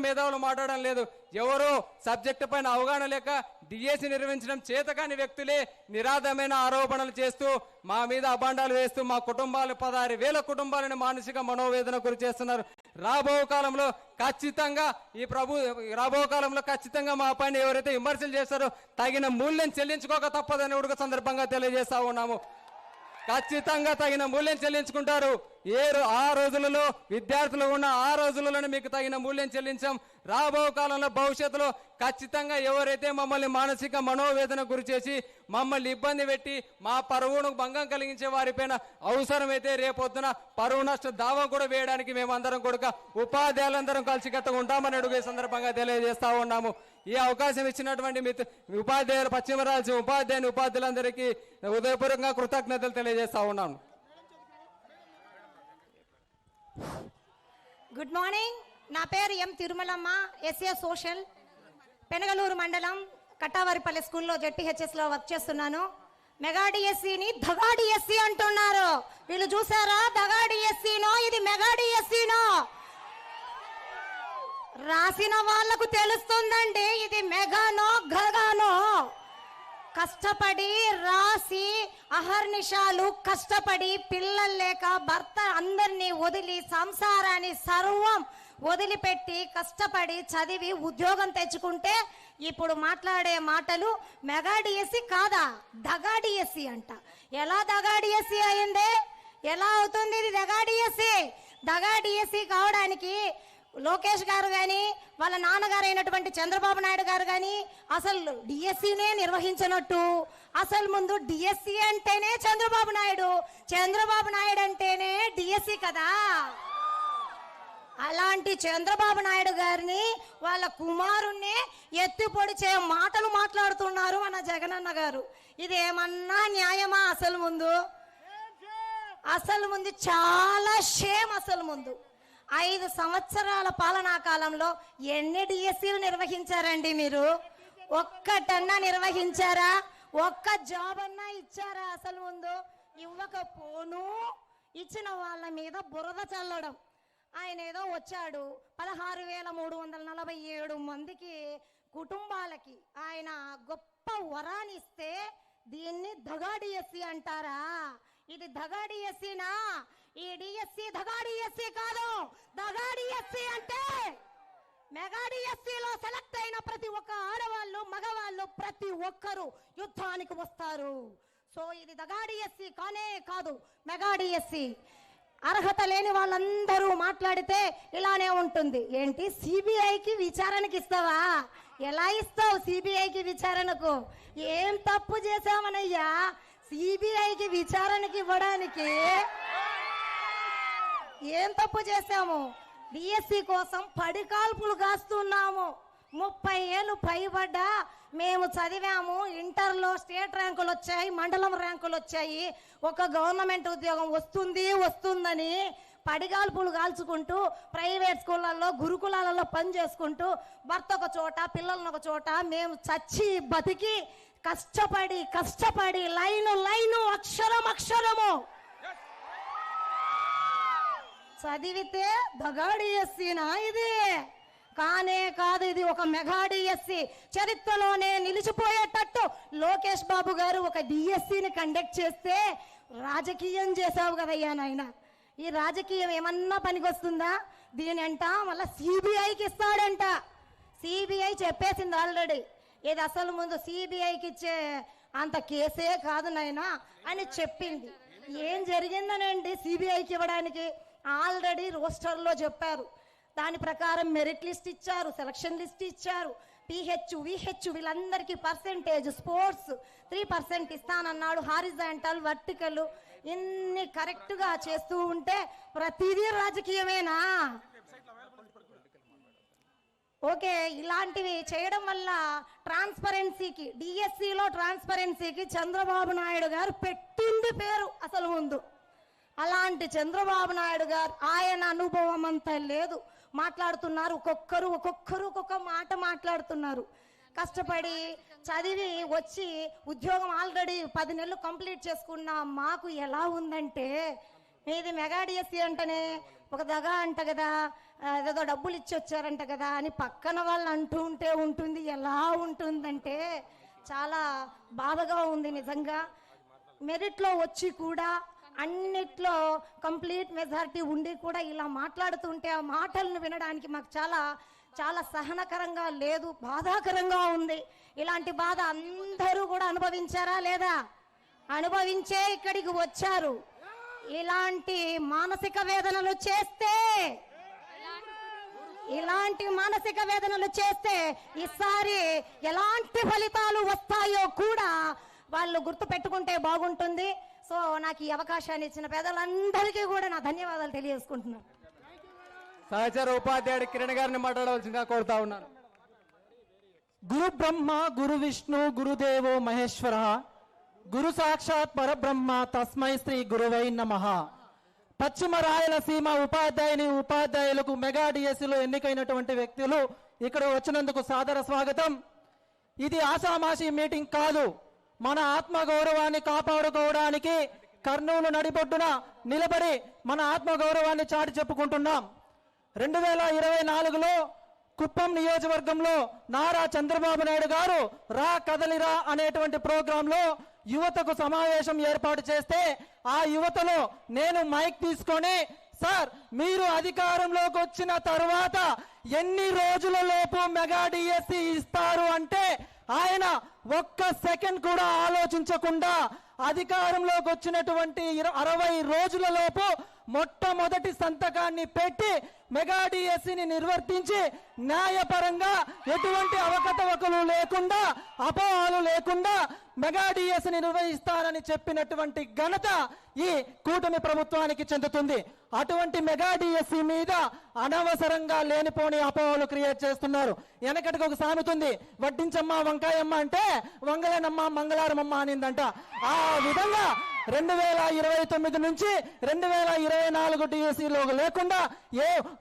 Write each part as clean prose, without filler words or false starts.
మేధావులు మాట్లాడడం లేదు. ఎవరో సబ్జెక్టు పైన అవగాహన లేక డిఎస్సి నిర్వహించడం చేతకాని వ్యక్తులే నిరాధమైన ఆరోపణలు చేస్తూ మా మీద అభాండాలు వేస్తూ మా కుటుంబాలు 16,000 కుటుంబాలను మానసిక మనోవేదన గురి చేస్తున్నారు. రాబో కాలంలో ఖచ్చితంగా మా పైన ఎవరైతే విమర్శలు చేస్తారో తగిన మూల్యం చెల్లించుకోక తప్పదని ఉడక సందర్భంగా తెలియజేస్తా ఉన్నాము. ఖచ్చితంగా తగిన మూల్యం చెల్లించుకుంటారు. ఆ రోజులలో విద్యార్థులు ఉన్న ఆ రోజులలోనే మీకు తగిన మూల్యం చెల్లించాం. రాబో కాలంలో భవిష్యత్తులో ఖచ్చితంగా ఎవరైతే మమ్మల్ని మానసిక మనోవేదన గురి చేసి మమ్మల్ని ఇబ్బంది పెట్టి మా పరువును భంగం కలిగించే వారిపైన అవసరమైతే రేపొద్దున పరువు నష్ట దావా కూడా వేయడానికి మేమందరం కూడా ఉపాధ్యాయులందరం కలిసికట్టుగా ఉంటామని అడుగు ఈ సందర్భంగా తెలియజేస్తా ఉన్నాము. ఈ అవకాశం ఇచ్చినటువంటి ఉపాధ్యాయులు పశ్చిమ రాజ్యం ఉపాధ్యాయులందరికీ హృదయపూర్వకంగా కృతజ్ఞతలు తెలియజేస్తా ఉన్నాను. Good morning. నా పేరు ఎం తిరుమలమ్మ, ఎస్ఏ సోషల్, పెనగలూరు మండలం కట్టావారిపల్లి స్కూల్లో జెడ్పీహెచ్ఎస్లో వర్క్ చేస్తున్నాను. మెగా డిఎస్సిని దగా డిఎస్సి అంటున్నారు. వీళ్ళు చూసారా? దగా డిఎస్సినో ఇది మెగా డిఎస్సినో రాసిన వాళ్లకు తెలుస్తుందండి ఇది మెగానో గగానో. కష్టపడి రాసి అహర్నిశాలు కష్టపడి పిల్లలు లేక భర్త అందరినీ వదిలి సంసారాన్ని సర్వం వదిలిపెట్టి కష్టపడి చదివి ఉద్యోగం తెచ్చుకుంటే ఇప్పుడు మాట్లాడే మాటలు మెగా డిఎస్సి కాదా, దగా డిఎస్సి అంట. ఎలా దగా డిఎస్సి అయింది? ఎలా అవుతుంది ఇది దగా డిఎస్సి? దగా డిఎస్సి కావడానికి లోకేష్ గారు కానీ వాళ్ళ నాన్నగారు అయినటువంటి చంద్రబాబు నాయుడు గారు కానీ అసలు డిఎస్సినే నిర్వహించినట్టు. అసలు ముందు డిఎస్సి అంటేనే చంద్రబాబు నాయుడు అంటేనే డిఎస్సి కదా. అలాంటి చంద్రబాబు నాయుడు గారిని వాళ్ళ కుమారుణ్ణి ఎత్తి పొడిచే మాటలు మాట్లాడుతున్నారు మన జగనన్న గారు. ఇదేమన్నా న్యాయమా? అసలు ముందు చాలా షేమ్. అసలు ముందు 5 సంవత్సరాల పాలనా కాలంలో ఎన్ని డిఎస్సీలు నిర్వహించారండి మీరు? ఒక్కటన్నా నిర్వహించారా? ఒక్క జాబ్ అన్నా ఇచ్చారా? అసలు ముందు ఇవ్వకపోను ఇచ్చిన వాళ్ళ మీద బురద చల్లడం. ఆయన ఏదో వచ్చాడు 16,347 మందికి కుటుంబాలకి ఆయన గొప్ప వరాన్ని ఇస్తే దీన్ని దగా డిఎస్సి అంటారా? ఇది దగా డిఎస్సినా? ఈ డిఎస్సి దగా డిఎస్సి కాదు. దగా డిఎస్సి అంటే మెగా డిఎస్సిలో సెలెక్ట్ అయిన ప్రతి ఒక్క ఆడవాళ్ళు మగవాళ్ళు ప్రతి ఒక్కరు యుద్ధానికి వస్తారు. సో ఇది దగా డిఎస్సి కానే కాదు, మెగా డిఎస్సి. అర్హత లేని వాళ్ళందరూ మాట్లాడితే ఇలానే ఉంటుంది. ఏంటి సిబిఐకి విచారణకి ఇస్తావా? ఎలా ఇస్తావు సిబిఐకి విచారణకు? ఏం తప్పు చేశామనయ్యా సిబిఐకి విచారణకి ఇవ్వడానికి? ఏం తప్పు చేశాము? డిఎస్సి కోసం పడికాల్పులు కాస్తున్నాము. 30 ఏళ్ళు పైబడ్డా మేము చదివాము. ఇంటర్లో స్టేట్ ర్యాంకులు వచ్చాయి, మండలం ర్యాంకులు వచ్చాయి. ఒక గవర్నమెంట్ ఉద్యోగం వస్తుందని పడిగాల్పులు కాల్చుకుంటూ ప్రైవేట్ స్కూళ్ళల్లో గురుకులాలలో పని చేసుకుంటూ భర్త ఒక చోట పిల్లలను ఒక చోట మేము చచ్చి బతికి కష్టపడి లైను అక్షరము చదివితే దగా డిఎస్సినా? ఇది కానే కాదు. ఇది ఒక మెగా డిఎస్సి. చరిత్రలోనే నిలిచిపోయేటట్టు లోకేష్ బాబు గారు ఒక డిఎస్సిని కండక్ట్ చేస్తే రాజకీయం చేసావు కదయ్యా నాయన. ఈ రాజకీయం ఏమన్నా పనికొస్తుందా? దీనంట మళ్ళీ సిబిఐకి ఇస్తాడంట. సిబిఐ చెప్పేసింది ఆల్రెడీ. ఇది అసలు ముందు సిబిఐకి ఇచ్చే అంత కేసే కాదు నాయనా అని చెప్పింది. ఏం జరిగిందనండి సిబిఐకి ఇవ్వడానికి? ఆల్రెడీ రోస్టర్లో చెప్పారు. దాని ప్రకారం మెరిట్ లిస్ట్ ఇచ్చారు, సెలక్షన్ లిస్ట్ ఇచ్చారు. పిహెచ్ విహెచ్ వీళ్ళందరికీ పర్సెంటేజ్, స్పోర్ట్స్ 3% ఇస్తానన్నాడు. హారిజాంటల్ వర్టికల్ ఇన్ని కరెక్ట్గా చేస్తూ ఉంటే ప్రతిదీ రాజకీయమేనా? ఓకే, ఇలాంటివి చేయడం వల్ల ట్రాన్స్పరెన్సీకి, డిఎస్సిలో ట్రాన్స్పరెన్సీకి చంద్రబాబు నాయుడు గారు పెట్టింది పేరు అసలు ముందు. అలాంటి చంద్రబాబు నాయుడు గారు ఆయన అనుభవం అంతా లేదు. మాట్లాడుతున్నారు ఒక్కొక్కరు ఒక్కొక్క మాట మాట్లాడుతున్నారు. కష్టపడి చదివి వచ్చి ఉద్యోగం ఆల్రెడీ 10 నెలలు కంప్లీట్ చేసుకున్న మాకు ఎలా ఉందంటే మీది మెగా డిఎస్సి అంటేనే ఒక దగా అంట కదా, ఏదో డబ్బులు ఇచ్చి వచ్చారంట కదా అని పక్కన వాళ్ళు అంటూ ఉంటే ఉంటుంది. ఎలా ఉంటుందంటే చాలా బాధగా ఉంది నిజంగా. మెరిట్లో వచ్చి కూడా అన్నిట్లో కంప్లీట్ మెజారిటీ ఉండి కూడా ఇలా మాట్లాడుతుంటే ఆ మాటలను వినడానికి మాకు చాలా చాలా సహనకరంగా లేదు, బాధాకరంగా ఉంది. ఇలాంటి బాధ అందరూ కూడా అనుభవించారా లేదా? అనుభవించే ఇక్కడికి వచ్చారు. ఇలాంటి మానసిక వేదనలు చేస్తే ఈసారి ఎలాంటి ఫలితాలు వస్తాయో కూడా వాళ్ళు గుర్తు పెట్టుకుంటే బాగుంటుంది. సో నాకు ఈ అవకాశాన్ని ఇచ్చిన పేదలందరికీ కూడా నా ధన్యవాదాలు తెలియజేసుకుంటున్నాను. సహచర ఉపాధ్యాయుడు కిరణ్ గారిని మాట్లాడవలసిందిగా కోరుతా ఉన్నాను. గురు బ్రహ్మ గురు విష్ణు గురుదేవో మహేశ్వర గురు సాక్షాత్ పరబ్రహ్మ తస్మై శ్రీ గురువై నమః. పశ్చిమ రాయలసీమ ఉపాధ్యాయులకు మెగా డిఎస్సిలో ఎన్నికైనటువంటి వ్యక్తులు ఇక్కడ వచ్చినందుకు సాదర స్వాగతం. ఇది ఆషామాషి మీటింగ్ కాదు. మన ఆత్మగౌరవాన్ని కాపాడుకోవడానికి కర్నూలు నడిబొడ్డున నిలబడి మన ఆత్మగౌరవాన్ని చాటి చెప్పుకుంటున్నాం. 2024లో కుప్పం నియోజకవర్గంలో నారా చంద్రబాబు నాయుడు గారు రా కదలిరా అనేటువంటి ప్రోగ్రాంలో యువతకు సమావేశం ఏర్పాటు చేస్తే ఆ యువతలో నేను మైక్ తీసుకొని, సార్ మీరు అధికారంలోకి వచ్చిన తర్వాత ఎన్ని రోజుల లోపు మెగా డిఎస్సి ఇస్తారు అంటే ఆయన ఒక్క సెకండ్ కూడా ఆలోచించకుండా అధికారంలోకి వచ్చినటువంటి 60 రోజుల లోపు మొట్టమొదటి సంతకాన్ని పెట్టి మెగా డిఎస్సిని నిర్వర్తించి న్యాయపరంగా ఎటువంటి అవకతవకలు లేకుండా అపోహలు లేకుండా మెగా డిఎస్సిని నిర్వహిస్తానని చెప్పినటువంటి ఘనత ఈ కూటమి ప్రభుత్వానికి చెందుతుంది. అటువంటి మెగా డిఎస్సి మీద అనవసరంగా లేనిపోని అపోహలు క్రియేట్ చేస్తున్నారు. వెనకటికి ఒక సామెతుంది, వడ్డించమ్మ వంకాయమ్మ అంటే వంగలేనమ్మ మంగళారమమ్మ అనిందంట. ఆ విధంగా 2029 నుంచి 2024 డిఎస్సిలో లేకుండా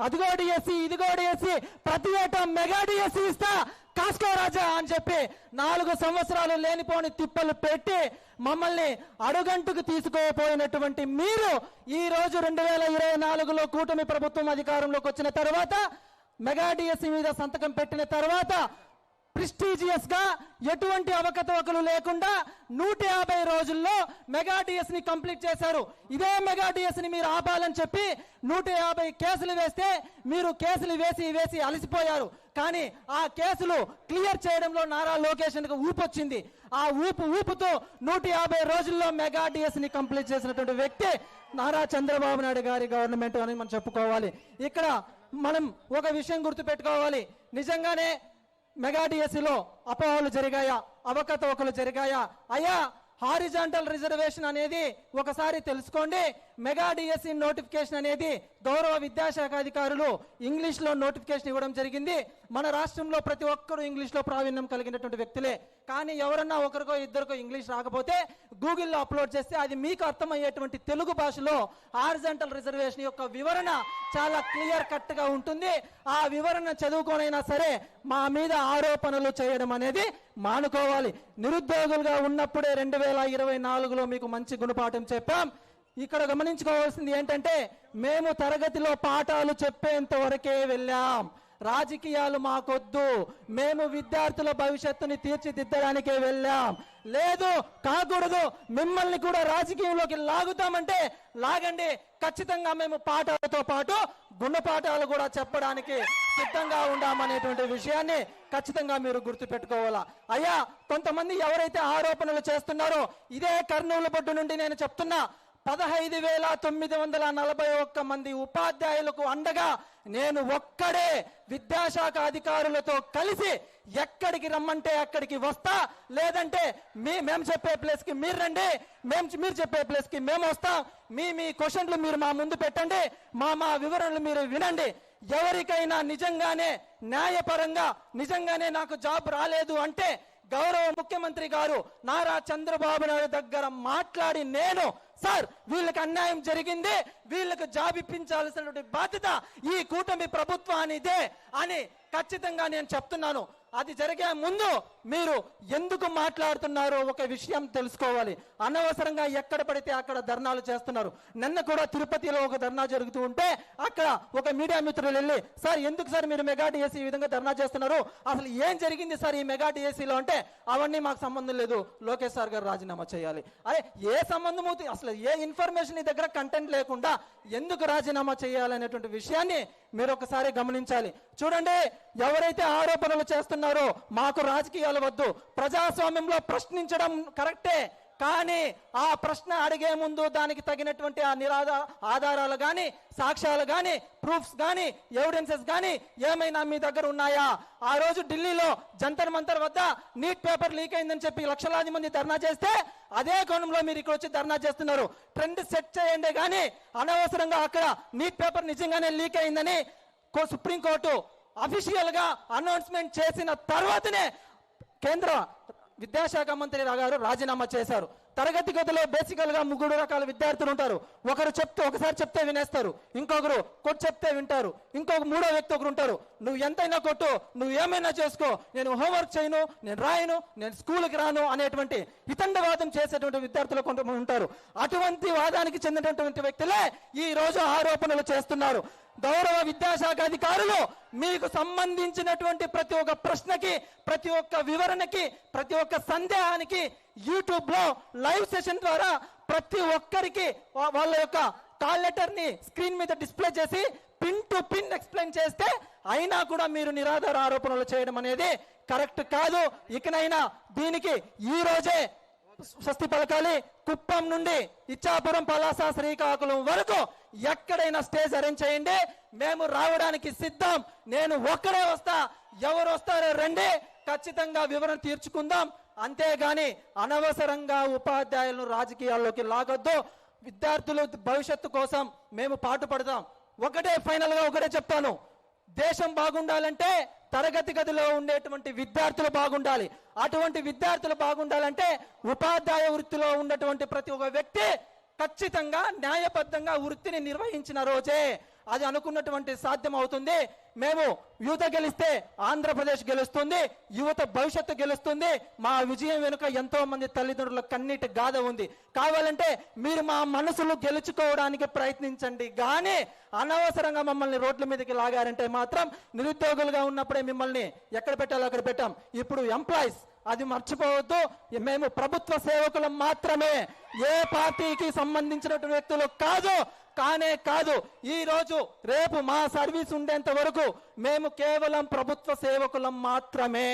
అదిగో డిఎస్సి ఇదిగో డిఎస్సి ప్రతి ఏటా మెగా డిఎస్సి ఇస్తా కాస్కో రాజా అని చెప్పి 4 సంవత్సరాలు లేనిపోని తిప్పలు పెట్టి మమ్మల్ని అడుగంటుకు తీసుకోపోయినటువంటి మీరు ఈ రోజు 2024లో కూటమి ప్రభుత్వం అధికారంలోకి వచ్చిన తర్వాత మెగా డిఎస్సి మీద సంతకం పెట్టిన తర్వాత ప్రెస్టీజియస్ గా ఎటువంటి అవకతవకలు లేకుండా 150 రోజుల్లో మెగా డిఎస్ని కంప్లీట్ చేశారు. ఇదే మెగా డిఎస్ని మీరు ఆపాలని చెప్పి 150 కేసులు వేస్తే మీరు కేసులు వేసి అలసిపోయారు. కానీ ఆ కేసులు క్లియర్ చేయడంలో నారా లోకేష్ కు ఊపొచ్చింది. ఆ ఊపుతో 150 రోజుల్లో మెగా డిఎస్ని కంప్లీట్ చేసినటువంటి వ్యక్తి నారా చంద్రబాబు నాయుడు గారి గవర్నమెంట్ అని మనం చెప్పుకోవాలి. ఇక్కడ మనం ఒక విషయం గుర్తుపెట్టుకోవాలి, నిజంగానే మెగా డిఎస్సిలో అపోహలు జరిగాయా, అవకతవకలు జరిగాయా? అయ్యా, హారిజాంటల్ రిజర్వేషన్ అనేది ఒకసారి తెలుసుకోండి. మెగా డిఎస్సి నోటిఫికేషన్ అనేది గౌరవ విద్యాశాఖ అధికారులు ఇంగ్లీష్లో నోటిఫికేషన్ ఇవ్వడం జరిగింది. మన రాష్ట్రంలో ప్రతి ఒక్కరూ ఇంగ్లీష్లో ప్రావీణ్యం కలిగినటువంటి వ్యక్తులే. కానీ ఎవరన్నా ఒకరికో ఇద్దరికో ఇంగ్లీష్ రాకపోతే గూగుల్లో అప్లోడ్ చేస్తే అది మీకు అర్థమయ్యేటువంటి తెలుగు భాషలో హారిజాంటల్ రిజర్వేషన్ యొక్క వివరణ చాలా క్లియర్ కట్ గా ఉంటుంది. ఆ వివరణ చదువుకోనైనా సరే మా మీద ఆరోపణలు చేయడం అనేది మానుకోవాలి. నిరుద్యోగులుగా ఉన్నప్పుడే 2024లో మీకు మంచి గుణపాఠం చెప్పాం. ఇక్కడ గమనించుకోవాల్సింది ఏంటంటే మేము తరగతిలో పాఠాలు చెప్పేంత వరకే వెళ్ళాం. రాజకీయాలు మాకొద్దు, మేము విద్యార్థుల భవిష్యత్తుని తీర్చిదిద్దడానికే వెళ్ళాం. లేదు కాకూడదు, మిమ్మల్ని కూడా రాజకీయంలోకి లాగుతామంటే లాగండి, ఖచ్చితంగా మేము పాఠాలతో పాటు గుణపాఠాలు కూడా చెప్పడానికి సిద్ధంగా ఉండామనేటువంటి విషయాన్ని ఖచ్చితంగా మీరు గుర్తుపెట్టుకోవాలా. అయ్యా, కొంతమంది ఎవరైతే ఆరోపణలు చేస్తున్నారో ఇదే కర్నూలు బొడ్డు నుండి నేను చెప్తున్నా, 15,941 మంది ఉపాధ్యాయులకు అండగా నేను ఒక్కడే విద్యాశాఖ అధికారులతో కలిసి ఎక్కడికి రమ్మంటే అక్కడికి వస్తా, లేదంటే మేము చెప్పే ప్లేస్ కి మీరు రండి, మీరు చెప్పే ప్లేస్ కి మేము వస్తాం. మీ క్వశ్చన్లు మీరు మా ముందు పెట్టండి, మా వివరణలు మీరు వినండి. ఎవరికైనా నిజంగానే న్యాయపరంగా నిజంగానే నాకు జాబ్ రాలేదు అంటే గౌరవ ముఖ్యమంత్రి గారు నారా చంద్రబాబు నాయుడు దగ్గర మాట్లాడి నేను, సార్ వీళ్ళకి అన్యాయం జరిగింది, వీళ్ళకి జాబ్ ఇప్పించాల్సినటువంటి బాధ్యత ఈ కూటమి ప్రభుత్వానిదే అని ఖచ్చితంగా నేను చెప్తున్నాను. అది జరిగే ముందు మీరు ఎందుకు మాట్లాడుతున్నారో ఒక విషయం తెలుసుకోవాలి. అనవసరంగా ఎక్కడ పడితే అక్కడ ధర్నాలు చేస్తున్నారు. నిన్న కూడా తిరుపతిలో ఒక ధర్నా జరుగుతూ ఉంటే అక్కడ ఒక మీడియా మిత్రులు వెళ్ళి, సార్ ఎందుకు సార్ మీరు మెగా డిఎస్సి ఈ విధంగా ధర్నా చేస్తున్నారు, అసలు ఏం జరిగింది సార్ ఈ మెగా డిఎస్సిలో అంటే, అవన్నీ మాకు సంబంధం లేదు, లోకేష్ సార్ గారు రాజీనామా చేయాలి. అరే ఏ సంబంధం అవుతుంది, అసలు ఏ ఇన్ఫర్మేషన్ నీ దగ్గర కంటెంట్ లేకుండా ఎందుకు రాజీనామా చేయాలనేటువంటి విషయాన్ని మీరు ఒకసారి గమనించాలి. చూడండి, ఎవరైతే ఆరోపణలు చేస్తున్నారో మాకు రాజకీయాలు వద్దు, ప్రజాస్వామ్యంలో ప్రశ్నించడం కరెక్టే, కానీ ఆ ప్రశ్న అడిగే ముందు దానికి తగినటువంటి ఆ ఆధారాలు కానీ, సాక్ష్యాలు కానీ, ప్రూఫ్స్ కానీ, ఎవిడెన్సెస్ కానీ ఏమైనా మీ దగ్గర ఉన్నాయా? ఆ రోజు ఢిల్లీలో జంతర్ మంతర్ వద్ద నీట్ పేపర్ లీక్ అయిందని చెప్పి లక్షలాది మంది ధర్నా చేస్తే అదే కోణంలో మీరు ఇక్కడ వచ్చి ధర్నా చేస్తున్నారు. ట్రెండ్ సెట్ చేయండి, కానీ అనవసరంగా అక్కడ నీట్ పేపర్ నిజంగానే లీక్ అయిందని సుప్రీంకోర్టు అఫీషియల్ గా అనౌన్స్మెంట్ చేసిన తర్వాతనే కేంద్ర విద్యాశాఖ మంత్రి గారు రాజీనామా చేశారు. తరగతి గదిలో బేసికల్ గా 3 రకాల విద్యార్థులు ఉంటారు. ఒకసారి చెప్తే వినేస్తారు, ఇంకొకరు కొట్టు చెప్తే వింటారు, ఇంకొక 3వ వ్యక్తి ఒకరు ఉంటారు, నువ్వు ఎంతైనా కొట్టు, నువ్వు ఏమైనా చేసుకో, నేను హోంవర్క్ చేయను, నేను రాయను, నేను స్కూల్కి రాను అనేటువంటి హితండవాదం చేసేటువంటి విద్యార్థులు కొంతమంది ఉంటారు. అటువంటి వాదానికి చెందినటువంటి వ్యక్తులే ఈ రోజు ఆరోపణలు చేస్తున్నారు. గౌరవ విద్యాశాఖ అధికారులు మీకు సంబంధించినటువంటి ప్రతి ఒక్క ప్రశ్నకి, ప్రతి ఒక్క వివరణకి, ప్రతి ఒక్క సందేహానికి యూట్యూబ్ లో లైవ్ సెషన్ ద్వారా ప్రతి ఒక్కరికి వాళ్ళ యొక్క కాల్ లెటర్ ని స్క్రీన్ మీద డిస్ప్లే చేసి పిన్ టు పిన్ ఎక్స్ప్లెయిన్ చేస్తే అయినా కూడా మీరు నిరాధార ఆరోపణలు చేయడం అనేది కరెక్ట్ కాదు. ఇకనైనా దీనికి ఈ రోజే స్వస్తి పలకాలి. కుప్పం నుండి ఇచ్చాపురం, పలాస, శ్రీకాకుళం వరకు ఎక్కడైనా స్టేజ్ అరేంజ్ చేయండి, మేము రావడానికి సిద్ధం. నేను ఒక్కడే వస్తా, ఎవరు వస్తారో రండి, ఖచ్చితంగా వివరణ తీర్చుకుందాం. అంతేగాని అనవసరంగా ఉపాధ్యాయులను రాజకీయాల్లోకి లాగొద్దు. విద్యార్థుల భవిష్యత్తు కోసం మేము పాటుపడదాం. ఫైనల్ గా ఒకటే చెప్తాను, దేశం బాగుండాలంటే తరగతి గదిలో ఉండేటువంటి విద్యార్థులు బాగుండాలి. అటువంటి విద్యార్థులు బాగుండాలంటే ఉపాధ్యాయ వృత్తిలో ఉన్నటువంటి ప్రతి ఒక్క వ్యక్తి ఖచ్చితంగా న్యాయబద్ధంగా వృత్తిని నిర్వహించిన రోజే అది అనుకున్నటువంటి సాధ్యం అవుతుంది. మేము యువత గెలిస్తే ఆంధ్రప్రదేశ్ గెలుస్తుంది, యువత భవిష్యత్తు గెలుస్తుంది. మా విజయం వెనుక ఎంతో మంది తల్లిదండ్రుల కన్నీటి గాథ ఉంది. కావాలంటే మీరు మా మనసులు గెలుచుకోవడానికి ప్రయత్నించండి, కానీ అనవసరంగా మమ్మల్ని రోడ్ల మీదకి లాగారంటే మాత్రం నిరుద్యోగులుగా ఉన్నప్పుడే మిమ్మల్ని ఎక్కడ పెట్టాలో అక్కడ పెట్టాం. ఇప్పుడు ఎంప్లాయీస్, అది మర్చిపోవద్దు. మేము ప్రభుత్వ సేవకులం మాత్రమే, ఏ పార్టీకి సంబంధించినటువంటి వ్యక్తులు కాదు. కాదు, ఈ రోజు రేపు మా సర్వీస్ ఉండేంత వరకు మేము కేవలం ప్రభుత్వ సేవకులం మాత్రమే.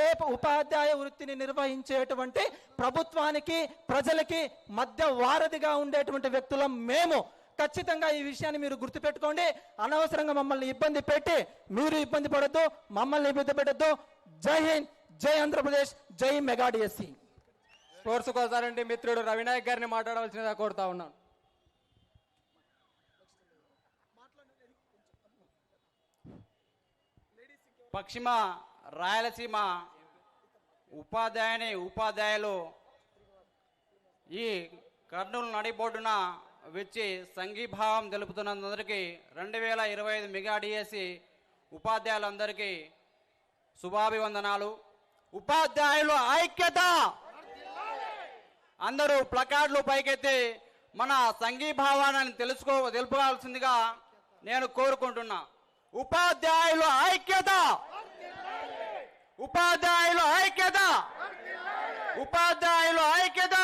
ఏ ఉపాధ్యాయ వృత్తిని నిర్వహించేటువంటి ప్రభుత్వానికి, ప్రజలకి మధ్య వారధిగా ఉండేటువంటి వ్యక్తులం మేము. ఖచ్చితంగా ఈ విషయాన్ని మీరు గుర్తుపెట్టుకోండి. అనవసరంగా మమ్మల్ని ఇబ్బంది పెట్టి మీరు ఇబ్బంది పడద్దు, మమ్మల్ని ఇబ్బంది పెట్టద్దు. జై హింద్, జై ఆంధ్రప్రదేశ్, జై మెగా డిఎస్సి. స్పోర్ట్స్ కోసారండి మిత్రుడు రవినాయక్ గారిని మాట్లాడవలసిందిగా కోరుతా ఉన్నాను. పశ్చిమ రాయలసీమ ఉపాధ్యాయులు ఈ కర్నూలు నడిబొడ్డున వచ్చి సంఘీభావం తెలుపుతున్నందరికీ 2025 మెగా డిఎస్సి ఉపాధ్యాయులందరికీ శుభాభివందనాలు. ఉపాధ్యాయులు ఐక్యత! అందరూ ప్లకార్డులు పైకెత్తి మన సంఘీభావాన్ని తెలుపుకోవాల్సిందిగా నేను కోరుకుంటున్నా. ఉపాధ్యాయులు ఐక్యత! ఉపాధ్యాయులు ఐక్యత! ఉపాధ్యాయులు ఐక్యత!